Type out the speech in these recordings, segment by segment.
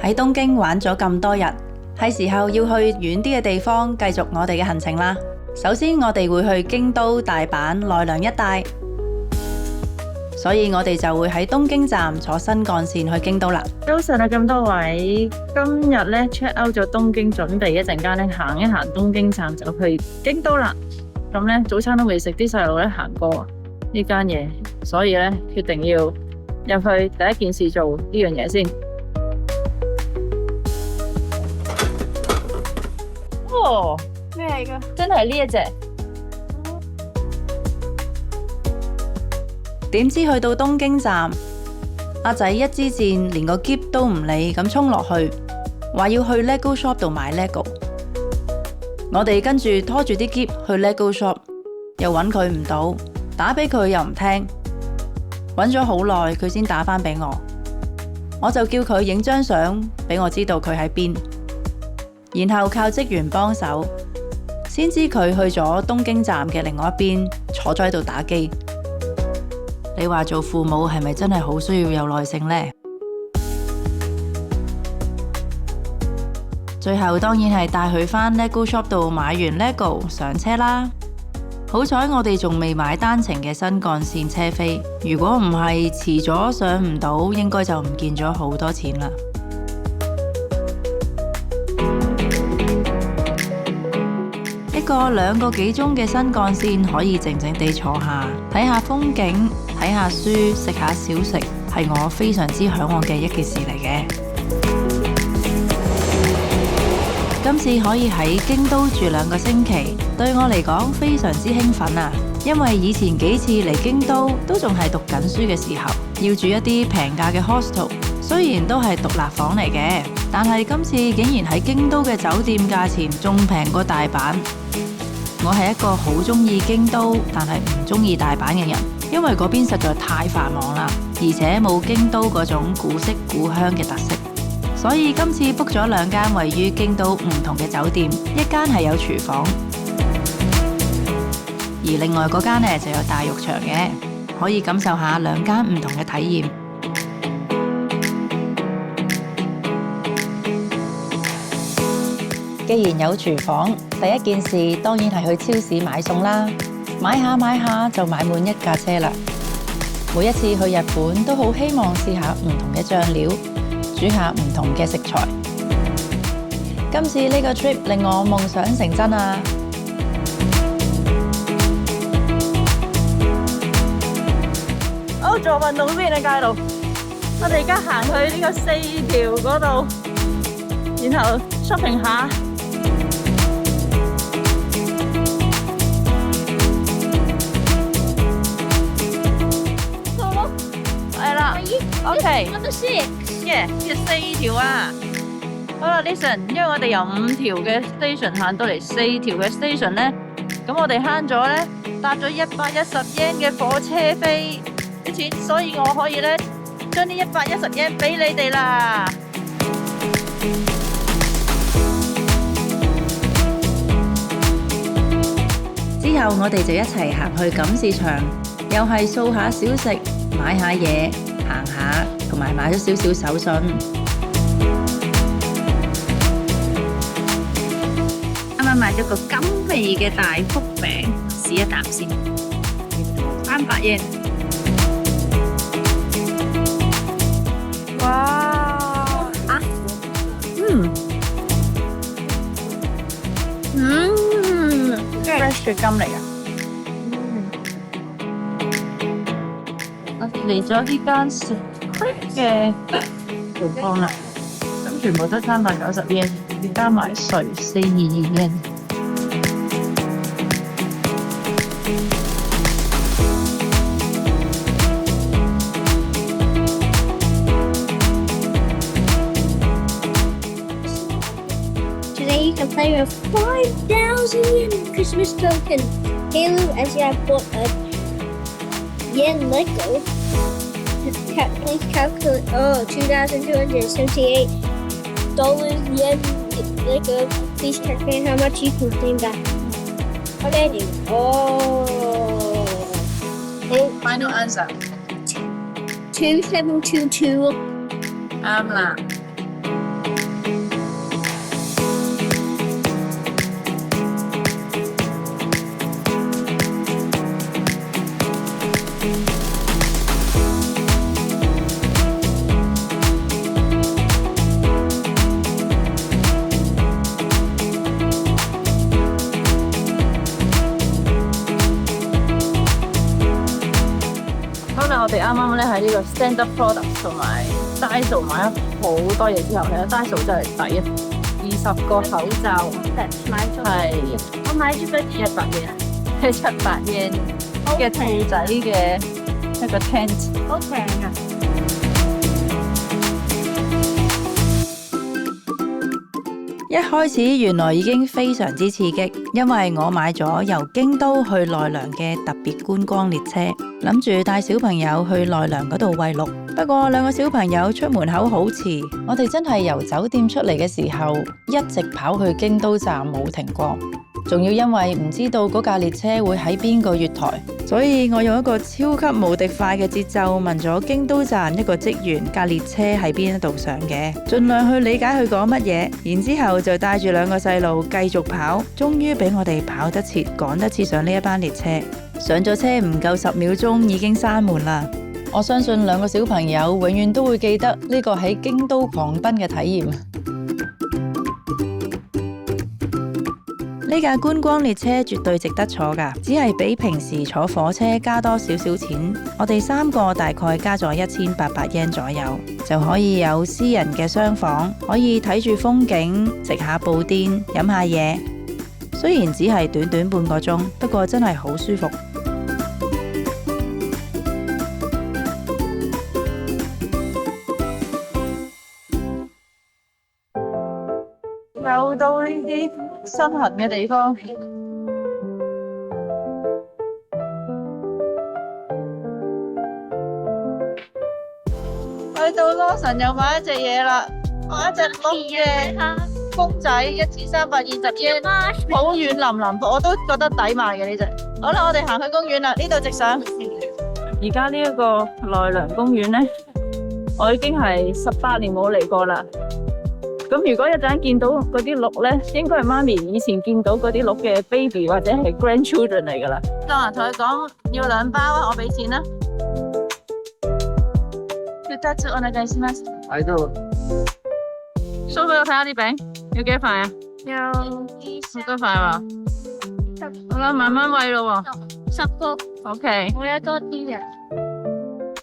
喺東京玩咗咁多日，係時候要去遠啲嘅地方繼續我哋嘅行程啦。首先我哋會去京都、大阪、奈良一帶，所以我哋就會喺東京站坐新幹線去京都啦。早晨啊，咁多位，今日咧 check out 咗東京，準備一陣間咧行一行東京站就去京都啦。咁咧早餐都未食，啲細路咧行過呢間嘢，所以咧決定要入去第一件事做呢樣嘢先。哦，咩嚟㗎？真係呢一隻。點知去到東京站，阿仔一支箭連個篋都唔理咁衝落去，話要去 LEGO shop 度買 LEGO。我哋跟住拖住啲篋去 LEGO shop， 又揾佢唔到，打俾佢又唔聽，揾咗好耐佢先打返俾我。我就叫佢影張相俾我知道佢喺邊，然後靠職員幫手，先知佢去咗東京站嘅另外一邊，坐咗喺度打機。你話做父母係咪真係好需要有耐性呢？最後當然係帶佢返 LEGO shop 度買完 LEGO 上車啦。好彩我哋仲未買單程嘅新幹線車飛，如果唔係遲咗上唔到，應該就唔見咗好多錢啦。一個2個幾鐘嘅新幹線可以靜靜地坐下，睇下風景，睇下書，食下小食，係我非常之向往嘅一件事嚟嘅。今次可以喺京都住2個星期，對我嚟講非常之興奮啊！因為以前幾次嚟京都都仲係讀緊書嘅時候，要住一啲平價嘅 hostel， 雖然都係獨立房嚟嘅，但係今次竟然喺京都嘅酒店價錢仲平過大阪。我係一個好鍾意京都，但係唔鍾意大阪嘅人，因為嗰邊實在太繁忙啦，而且冇京都嗰種古色古香嘅特色。所以今次 book 咗2間位於京都唔同嘅酒店，一間係有廚房，而另外嗰間呢就有大浴場嘅，可以感受下2間唔同嘅體驗。既然有廚房，第一件事當然係去超市買餸啦。買下就買滿1架車啦。每一次去日本都好希望試下唔同嘅醬料，煮下唔同嘅食材。今次呢個 trip 令我夢想成真啊！好，做運動邊啊，街度。我哋而家行去呢個4條嗰度，然後 shopping 下。係啦 ，OK。Yeah， 呢4條啊。好啦 ，listen， 因為我哋由5條嘅 station 行到嚟4條嘅 station 咧，咁我哋慳咗咧搭咗110 yen 嘅火車飛嘅錢，所以我可以咧將呢110 yen 俾你哋啦。之後我哋就一齊行去錦市場，又係掃下小食，買下嘢，行下，同埋買咗少少手信。啱啱買咗個甘味嘅大福餅，試一啖先。300 yen。哇！啊！fresh 嘅金嚟啊！我哋嚟咗呢間食嘅地方啦，咁全部都390 yen， 加埋稅422 yen。Today you can play with 5,000 yen Christmas token. Halo, as I bought a yen Lego. Please calculate. Oh, $2,278 yen Lego. Please calculate how much you can claim back. What did I do? Oh. Final answer. 2722. 啱啦。咧喺呢個 Standard Products 同埋 Daiso 買咗好多嘢之後咧，Daiso 真係抵啊！20個口罩係我買咗個100 yen 嘅兔仔嘅一個 tent， 好平啊！一開始原來已經非常之刺激，因為我買咗由京都去奈良嘅特別觀光列車，諗住帶小朋友去奈良嗰度餵鹿。不過兩個小朋友出門口好遲，我哋真係由酒店出嚟嘅時候，一直跑去京都站冇停過。仲要因為唔知道嗰架列車會喺邊個月台，所以我用一個超級無敵快嘅節奏問咗京都站一個職員架列車喺邊一度上嘅，盡量去理解佢講乜嘢，然之後就帶住兩個細路繼續跑，終於俾我哋跑得切，趕得切上呢一班列車。上咗車唔夠10秒鐘已經閂門啦。我相信兩個小朋友永遠都會記得呢個喺京都狂奔嘅體驗。呢架觀光列車絕對值得坐㗎，只係比平時坐火車加多少少錢。我哋3個大概加咗1800 yen 左右，就可以有私人嘅廂房，可以睇住風景，食下布甸，飲下嘢。雖然只係短短半個鐘，不過真係好舒服。又到呢啲身痕嘅地方，去到羅神又買一隻嘢啦，買一隻鹿嘅公仔，1320 yen， 好軟腍腍，我都覺得抵買嘅呢隻。好啦，我哋行去公園啦，呢度直上。而家呢一個奈良公園呢，我已經係18年冇嚟過啦。咁如果一陣見到嗰啲鹿咧，應該係媽咪以前見到嗰啲鹿嘅 baby 或者係 grandchildren 嚟噶啦。當人同佢講要2包啊，我俾錢啦。2つお願いします。喺度。show 俾我睇下啲餅，要幾多塊啊？有好多塊喎。好啦，慢慢餵咯喎。10個， OK。我有多啲嘅。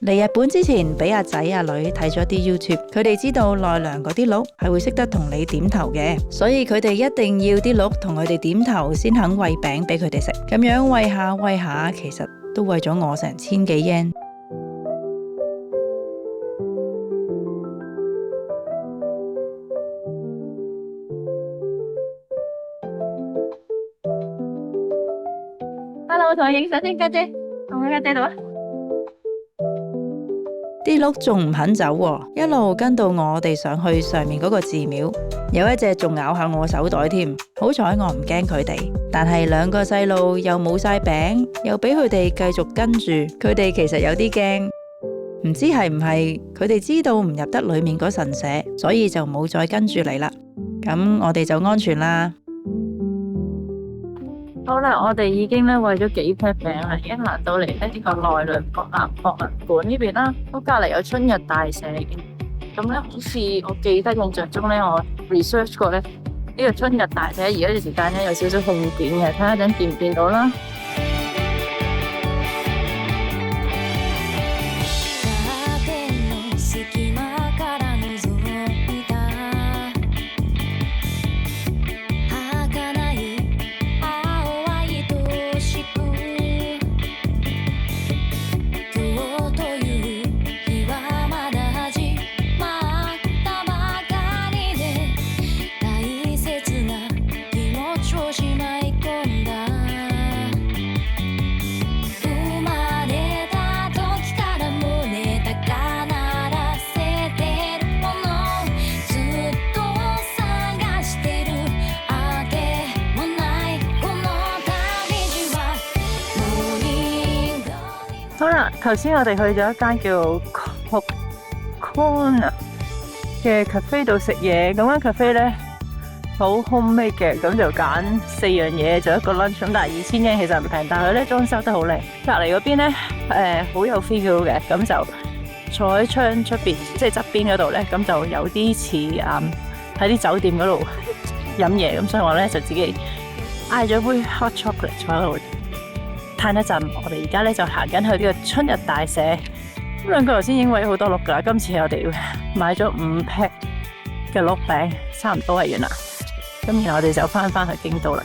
嚟日本之前，俾阿仔阿女睇咗啲 YouTube， 佢哋知道奈良嗰啲鹿係會識得同你點頭嘅，所以佢哋一定要啲鹿同佢哋點頭先肯餵餅俾佢哋食。咁樣餵下餵下，其實都餵咗我成1000幾 yen。Hello， 我同你影相先，家姐，同我家姐度啊。啲鹿仲唔肯走喎，一路跟到我哋上去上面嗰個寺廟，有一隻仲咬下我手袋添。好彩我唔驚佢哋，但係兩個細路又冇晒餅，又俾佢哋繼續跟住，佢哋其實有啲驚，唔知係唔係佢哋知道唔入得裏面嗰神社，所以就冇再跟住嚟啦。咁我哋就安全啦。好啦，我哋已經餵咗幾 pack 餅啦，已經嚟到嚟呢個奈良國立博物館呢邊啦。咁隔籬有春日大社嘅，咁咧好似我記得印象中咧，我 research 過咧呢個春日大社而家嘅時間咧有少少空點嘅，睇下陣見唔見到啦。好啦，頭先我哋去咗一間叫 Corner 嘅 cafe 度食嘢，咁間 cafe 咧好 homemade 嘅，咁就揀4樣嘢做一個 lunch， 咁但係2000 yen其實唔平，但係佢咧裝修得好靚。隔離嗰邊咧好有 feel 嘅，咁就坐喺窗出邊，即係側邊嗰度咧，咁就有啲似喺啲酒店嗰度飲嘢，咁所以我咧就自己嗌咗杯 hot chocolate 坐喺度嘆一陣。我哋而家咧就行緊去呢個春日大社兩個頭先已經餵好多鹿㗎，今次我哋買咗5 pack 嘅鹿餅，差唔多係完啦。咁然後我哋就翻去京都啦。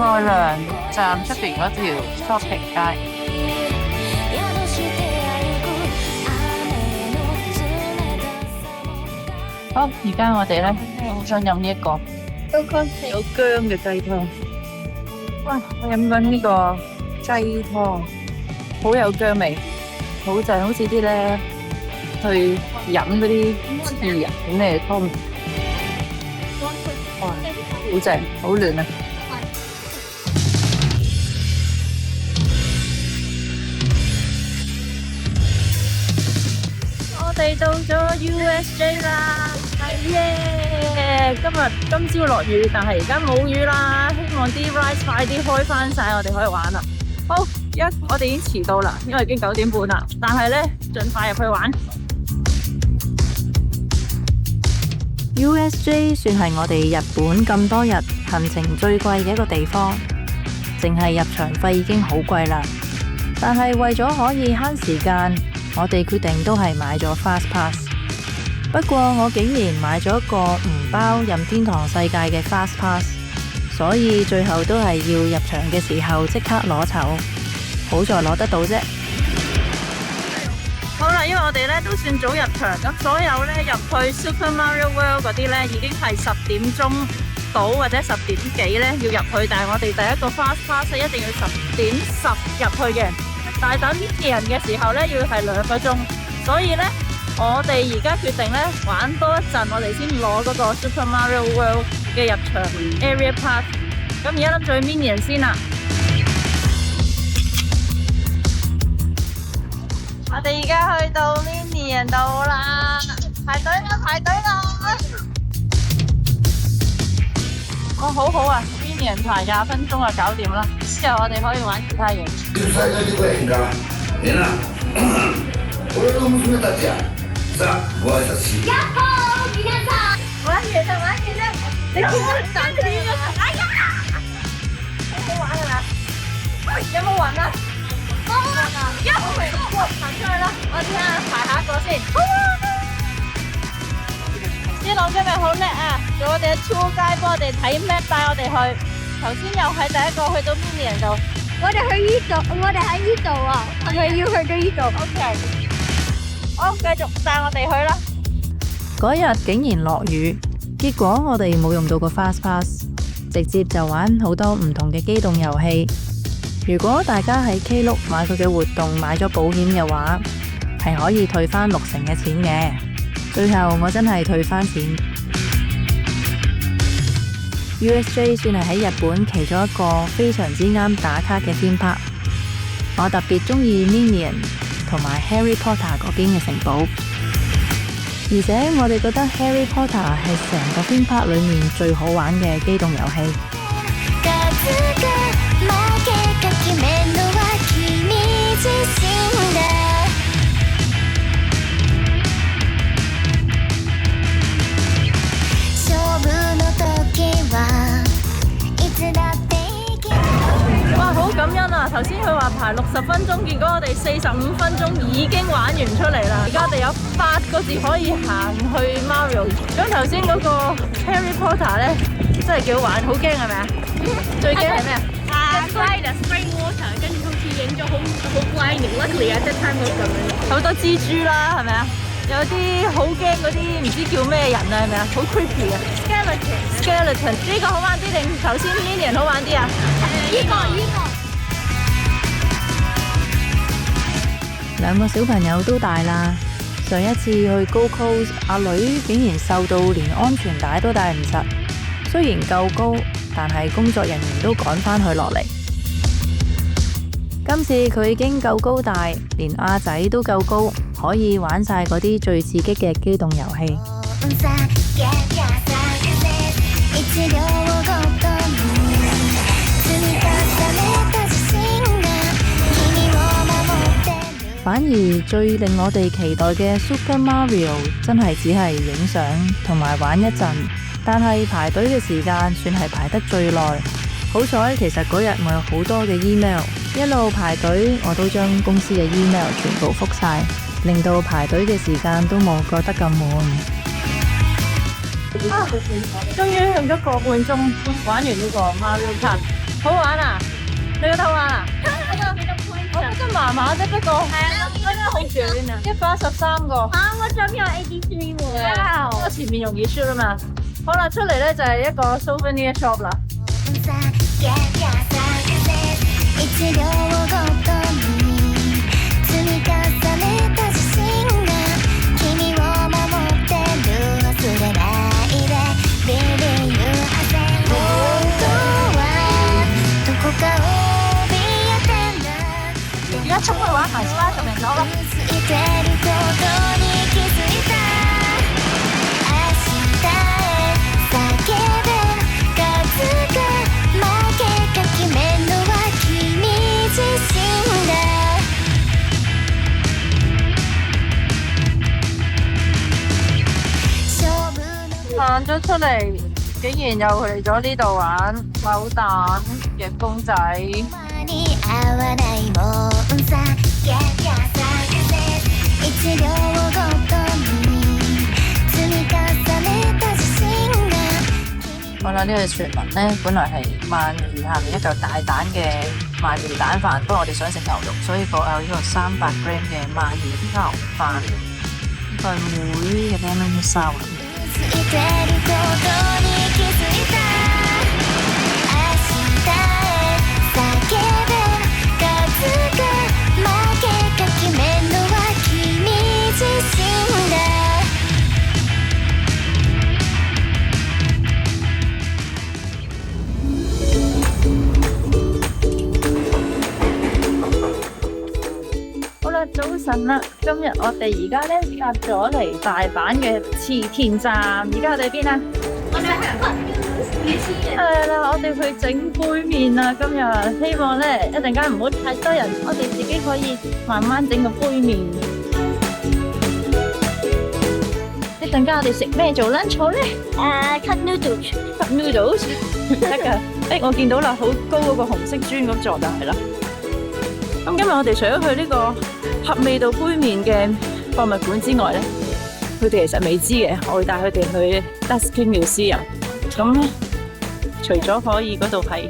愛良站出邊嗰條 shopping 街。好，而家我哋咧，我好想飲呢一個有薑嘅雞湯。哇！我飲緊呢個雞湯，好有薑味，好正，好似啲咧去飲嗰啲自然咩湯。哇！好正，好暖啊！我哋到咗 USJ 啦，係耶！今朝落雨，但係而家冇雨啦。希望啲 rides 快啲開翻晒，我哋可以玩啦。好，我哋已經遲到啦，因為已經9點半啦。但係咧，盡快入去玩。USJ 算係我哋日本咁多日行程最貴嘅一個地方，淨係入場費已經好貴啦。但係為咗可以慳時間，我哋決定都係買咗 Fast Pass。不過我竟然買咗一個唔包任天堂世界嘅 Fast Pass， 所以最後都係要入場嘅時候即刻攞籌，好在攞得到啫。好啦，因為我哋咧都算早入場，咁所有咧入去 Super Mario World 嗰啲咧已經係10點鐘到或者10點幾咧要入去，但係我哋第一個 Fast Pass 一定要10點10入去嘅。但係等啲人嘅時候咧，要係2個鐘，所以咧我哋而家決定咧玩多一陣，我哋先攞嗰個 Super Mario World 嘅入場 Area Pass。咁而家諗住去 Minion 先啦。我哋而家去到 Minion 度啦，排隊啦，排隊啦！哦，好好啊 ，Minion 排20分鐘就搞掂啦，之後我哋可以玩其他嘢。俺の娘たちや。さあ、ご挨拶し。やっほー皆さん玩完啦玩完啦你見到賺錢啦哎呀好玩係咪有冇玩啊冇啊行出去啦我哋睇下排下一個先師朗今日好叻啊做我哋嘅 tour guide 幫我哋睇 map 帶我哋去頭先又係第一個去到 Minion 度我哋喺呢度啊我哋要去到呢度 OK好，繼續帶我哋去啦。嗰日竟然落雨，結果我哋冇用到個 Fast Pass， 直接就玩好多唔同嘅機動遊戲。如果大家喺 Klook 買佢嘅活動買咗保險嘅話，係可以退翻60%嘅錢嘅。最後我真係退翻錢。USJ 算係喺日本其中一個非常之啱打卡嘅 theme park。我特別中意 Minion同埋 Harry Potter 嗰邊嘅城堡，而且我哋覺得 Harry Potter 係成個 theme park 裏面最好玩嘅機動遊戲。哇，好感恩啊！頭先佢話排60分鐘，結果我哋45分鐘已經玩完出嚟啦。而家我哋有8個字可以行去 Mario。咁頭先嗰個 Harry Potter 咧，真係幾好玩，好驚係咪啊？最驚係咩啊？Spring water， 跟住好似影咗好怪形 luckily 啊，即係睇到咁樣。好多蜘蛛啦，係咪啊？有啲好驚嗰啲唔知叫咩人啊，係咪啊？好 creepy 啊 ！Skeleton 呢個好玩啲定頭先 Minion 好玩啲啊？呢個。兩個小朋友都大啦，上一次去 Gold Coast， 阿女竟然瘦到連安全帶都帶唔實。雖然夠高，但係工作人員都趕返佢落嚟。今次佢已經夠高大，連阿仔都夠高，可以玩晒嗰啲最刺激嘅機動遊戲。反而最令我哋期待嘅 Super Mario 真係只係影相同埋玩一陣，但係排隊嘅時間算係排得最耐。好彩其實嗰日我有好多嘅 email， 一路排隊我都將公司嘅 email 全部覆晒，令到排隊嘅時間都冇覺得咁悶。終於用咗個半鐘玩完呢個 Mario Kart， 好玩啊！你覺得好玩啊？我覺得麻麻啫，不過好遠啊，113個。我仲有83喎。不過前面容易輸啊嘛。好啦，出嚟咧就係一個 souvenir shop 啦。而家衝去玩埋 Splash 就明咗啦。行咗出嚟，竟然又嚟咗呢度玩扭蛋嘅公仔。好啦，呢個傳聞呢，本來係鰻魚下面一嚿大蛋嘅鰻魚蛋飯，不過我哋想食牛肉，所以我有呢個300 gram 嘅鰻魚牛飯，呢個係妹嘅 lemon sour。早晨啦，今日我哋而家咧入咗嚟大阪嘅池田站，而家我哋邊啊？係啦，我哋去整杯麵啊！今日希望咧一陣間唔好太多人，我哋自己可以慢慢整個杯麵。一陣間我哋食咩做 lunch 好咧？Cup noodles。Cup noodles 得噶。我見到啦，好高嗰個紅色磚咁座就係啦。咁今日我哋除咗去呢個合味道杯麵嘅博物館之外咧，佢哋其實未知嘅，我會帶佢哋去 Dusky Museum。咁咧，除咗可以嗰度係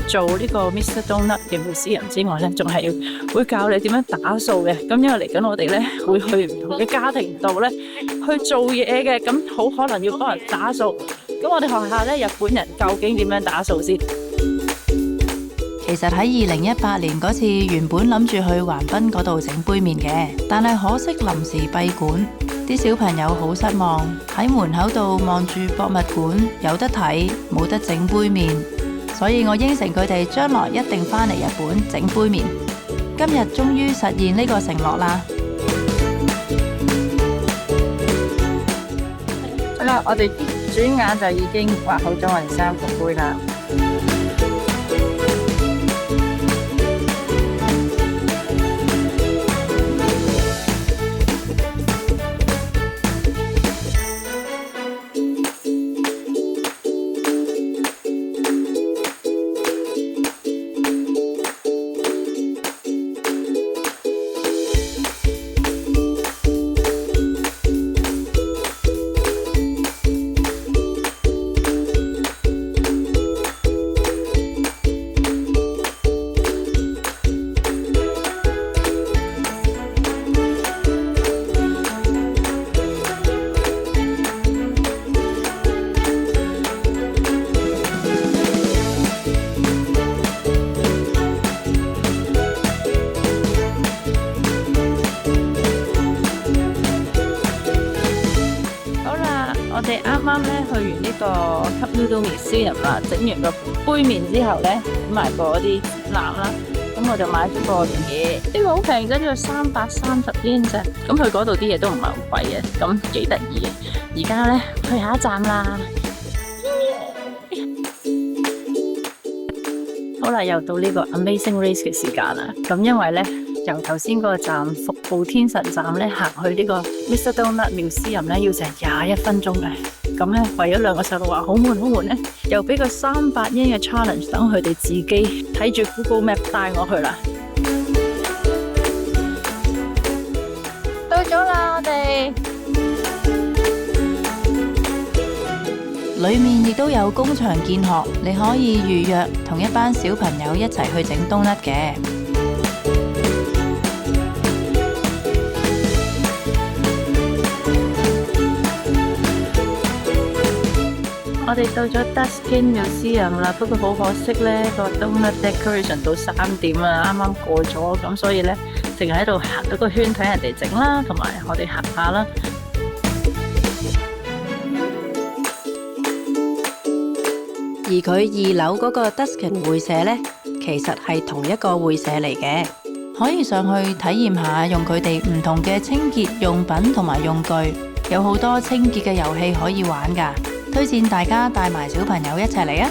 做呢個 Mr. Donut 嘅 museum 之外咧，仲係會教你點樣打掃嘅。咁因為嚟緊我哋咧會去唔同嘅家庭度咧去做嘢嘅，咁好可能要幫人打掃。咁我哋學下咧日本人究竟點樣打掃先？其實喺2018年嗰次原本諗住去橫濱嗰度整杯麵嘅，但係可惜臨時閉館，啲小朋友好失望，喺門口度望住博物館有得睇，冇得整杯麵，所以我應承佢哋將來一定返嚟日本整杯麵。今日終於實現呢個承諾啦！好啦，我哋轉眼就已經畫好咗我哋3個杯啦。我哋啱啱咧去完呢個 Cup Noodle Museum 啦，整完個杯麵之後咧，買過啲籃啦，咁我就買咗個嘢，呢個好平啫，呢個330 yen 啫，咁佢嗰度啲嘢都唔係好貴嘅，咁幾得意嘅。而家咧去下一站啦，好啦，又到呢個 Amazing Race 嘅時間啦，咁因為咧由頭先嗰個站服務天神站咧行去呢個 Mr. Donut Museum 咧要成21分鐘嘅。咁咧為咗兩個細路話好悶好悶咧，又俾個300yen嘅 challenge 等佢哋自己睇住 Google Map 帶我去啦。到咗啦，我哋裏面亦都有工場見學，你可以預約同一班小朋友一齊去整冬甩嘅。我哋到咗 Duskin Museum 啦，不過好可惜咧，個 Donut Decoration 到3點啊，啱啱過咗，咁所以咧淨係喺度行咗個圈睇人哋整啦，同埋我哋行下啦。而佢2樓嗰個 Duskin 會社呢，其實係同一個會社嚟嘅，可以上去體驗下用佢哋唔同嘅清潔用品同埋用具，有好多清潔嘅遊戲可以玩㗎，推薦大家帶埋小朋友一齊嚟啊！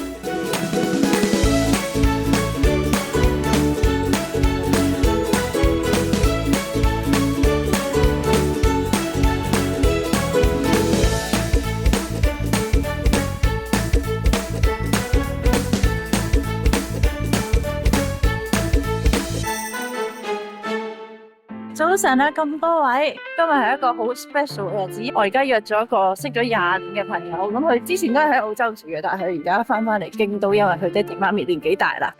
早晨啊，咁多位，今日係一個好 special 嘅日子。我而家約咗一個識咗20年嘅朋友，咁佢之前都係喺澳洲住嘅，但係佢而家翻嚟京都，因為佢爹哋媽咪年紀大啦。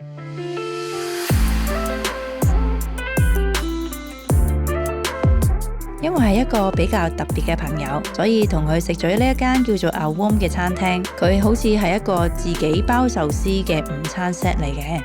因為係一個比較特別嘅朋友，所以同佢食咗呢一間叫做 Awom 嘅餐廳。佢好似係一個自己包壽司嘅午餐 set 嚟嘅。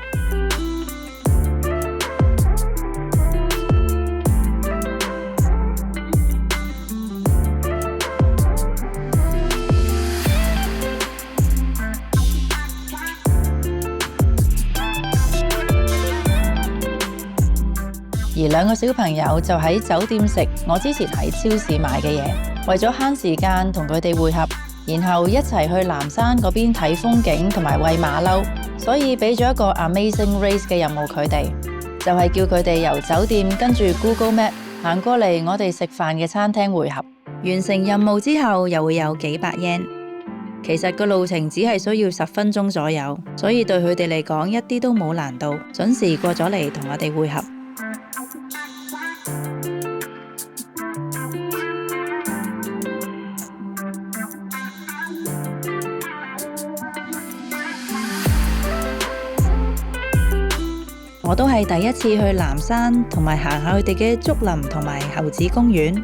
而2個小朋友就喺酒店食我之前喺超市買嘅嘢，為咗慳時間同佢哋會合，然後一齊去南山嗰邊睇風景同埋餵馬騮，所以俾咗一個 Amazing Race 嘅任務佢哋，就係叫佢哋由酒店跟住 Google Map 行過嚟我哋食飯嘅餐廳會合。完成任務之後又會有幾百 yen。其實個路程只係需要10分鐘左右，所以對佢哋嚟講一啲都冇難度，準時過咗嚟同我哋會合。我都係第一次去南山，同埋行下佢哋嘅竹林同埋猴子公園。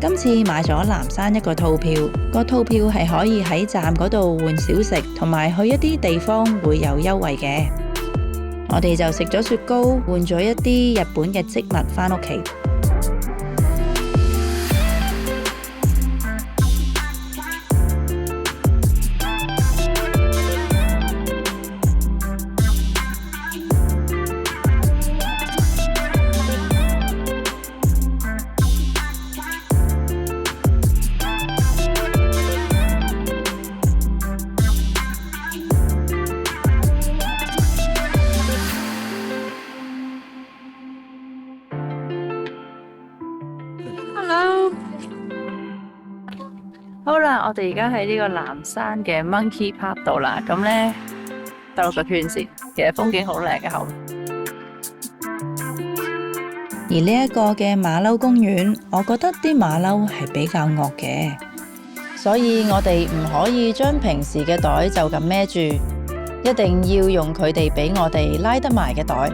今次買咗南山一個套票，個套票係可以喺站嗰度換小食，同埋去一啲地方會有優惠嘅。我哋就食咗雪糕，換咗一啲日本嘅織物返屋企。好啦，我哋而家喺呢個南山嘅 Monkey Park 度啦，咁呢兜個圈先，其實風景好靚嘅後面。而呢一個嘅馬騮公園，我覺得啲馬騮係比較惡嘅，所以我哋唔可以將平時嘅袋就咁孭住，一定要用佢哋俾我哋拉得埋嘅袋。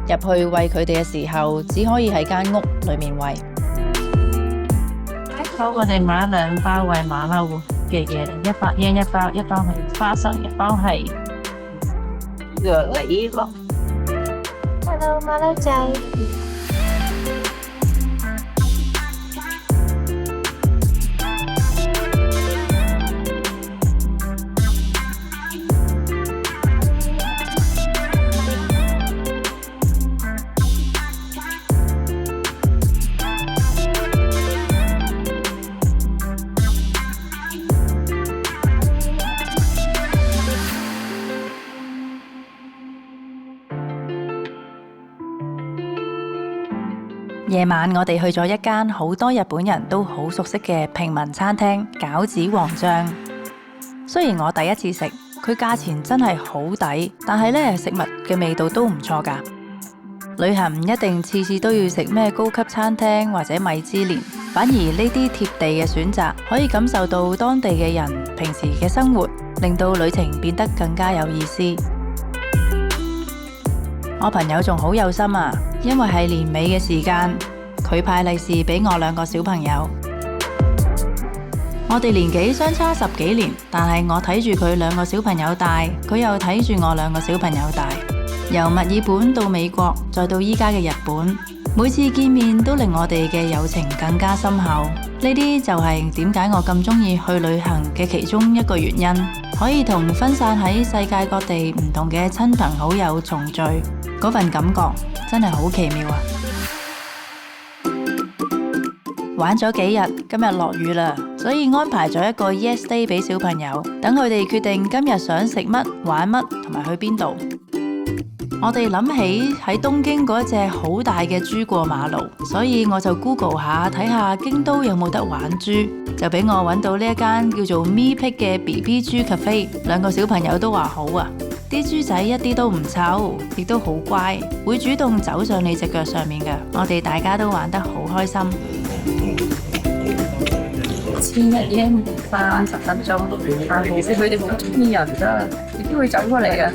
入去餵佢哋嘅時候，只可以喺間屋裏面餵。好，我哋買2包餵馬騮嘅嘢，100 yen 一包，一包係花生，一包係椰梨咯。Hello，馬騮仔。夜晚我哋去咗一間好多日本人都好熟悉嘅平民餐廳餃子皇醬。雖然我第一次食，佢價錢真係好抵，但係呢食物嘅味道都唔錯㗎。旅行唔一定次次都要食咩高級餐廳或者米芝蓮，反而呢啲貼地嘅選擇可以感受到當地嘅人平時嘅生活，令到旅程變得更加有意思。我朋友仲好有心啊，因為係年尾嘅時間，佢派利是俾我2個小朋友。我哋年紀相差10幾年，但係我睇住佢2個小朋友大，佢又睇住我2個小朋友大。由墨爾本到美國，再到依家嘅日本，每次見面都令我哋嘅友情更加深厚。呢啲就係點解我咁鍾意去旅行嘅其中一個原因，可以同分散喺世界各地唔同嘅親朋好友重聚，嗰份感覺真係好奇妙啊！玩咗幾日，今日落雨啦，所以安排咗一個 Yes Day 俾小朋友，等佢哋決定今日想食乜、玩乜同埋去邊度。我哋諗起喺東京嗰隻好大嘅豬過馬路，所以我就 Google 下睇下京都有冇得玩豬，就俾我揾到呢一間叫做 MePick 嘅 BB 豬 cafe， 2個小朋友都話好啊，啲豬仔一啲都唔臭，亦都好乖，會主動走上你隻腳上面嘅，我哋大家都玩得好開心。1,000 yen 30分鐘，但係其實佢哋好中意人㗎，亦都會走過嚟㗎。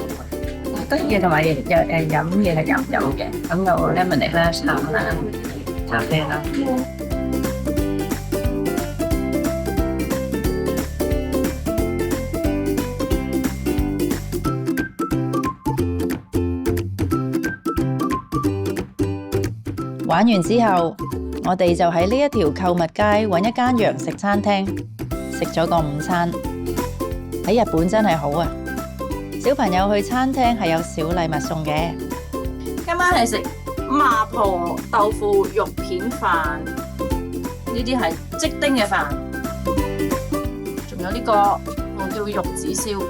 得意嘅同埋飲嘢係飲嘅，咁有 lemonade 啦、茶啦、咖啡啦。玩完之後，我哋就喺呢一條購物街揾一間洋食餐廳，食咗個午餐。喺日本真係好啊！小朋友去餐廳係有小禮物送嘅。今晚係食麻婆豆腐肉片飯，呢啲係即丁嘅飯，仲有呢個我叫玉子燒。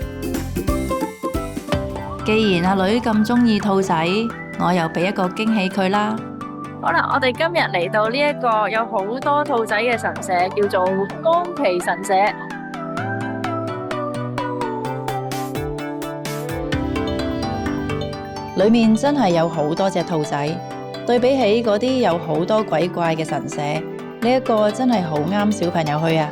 既然阿女咁鍾意兔仔，我又俾一個驚喜佢啦。好啦，我哋今日嚟到呢一個有好多兔仔嘅神社，叫做岡崎神社。裏面真係有好多隻兔仔，對比起嗰啲有好多鬼怪嘅神社，呢一個真係好啱小朋友去啊！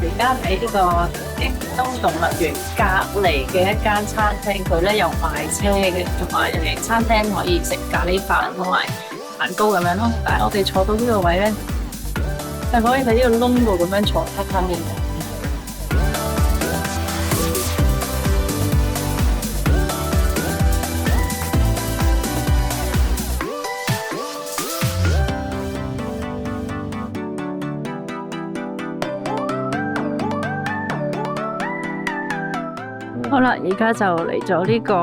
而家喺呢個京東動物園隔離嘅一間餐廳，佢咧有賣車嘅，同埋餐廳可以食咖喱飯同埋蛋糕咁樣咯。但係我哋坐到呢個位咧，係可以喺呢個窿度咁樣坐睇下面。好啦，而家就嚟咗呢個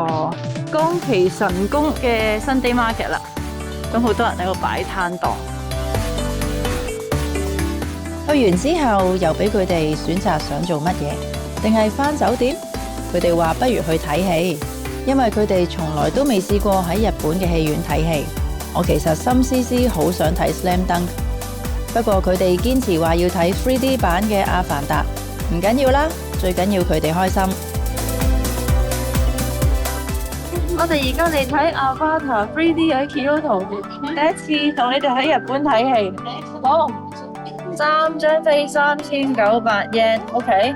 岡崎神宮嘅 Sunday Market 啦，咁好多人喺度擺攤檔。去完之後又俾佢哋選擇想做乜嘢，定係返酒店？佢哋話不如去睇戲，因為佢哋從來都未試過喺日本嘅戲院睇戲。我其實心思思好想睇 Slam Dunk， 不過佢哋堅持話要睇 3D 版嘅阿凡達，唔緊要啦，最緊要佢哋開心。我哋而家嚟睇阿巴塔 3D 喺 Kyoto， 第一次同你哋喺日本睇戲。好，3張飛3900 yen，OK。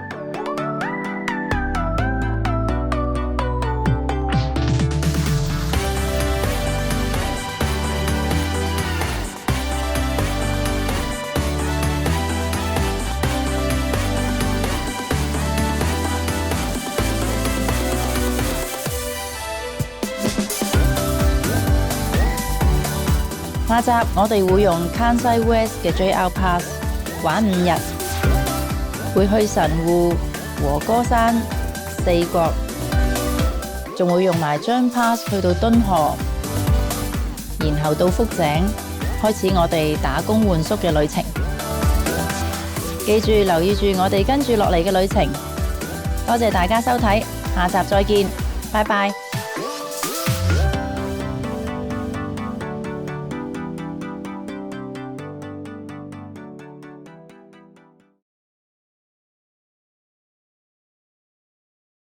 下集我哋會用 Kansai West 嘅 JR Pass 玩5日，會去神戶、和歌山、四國，仲會用埋張 pass 去到敦河，然後到福井，開始我哋打工換宿嘅旅程。記住留意住我哋跟住落嚟嘅旅程。多謝大家收睇，下集再見，拜拜。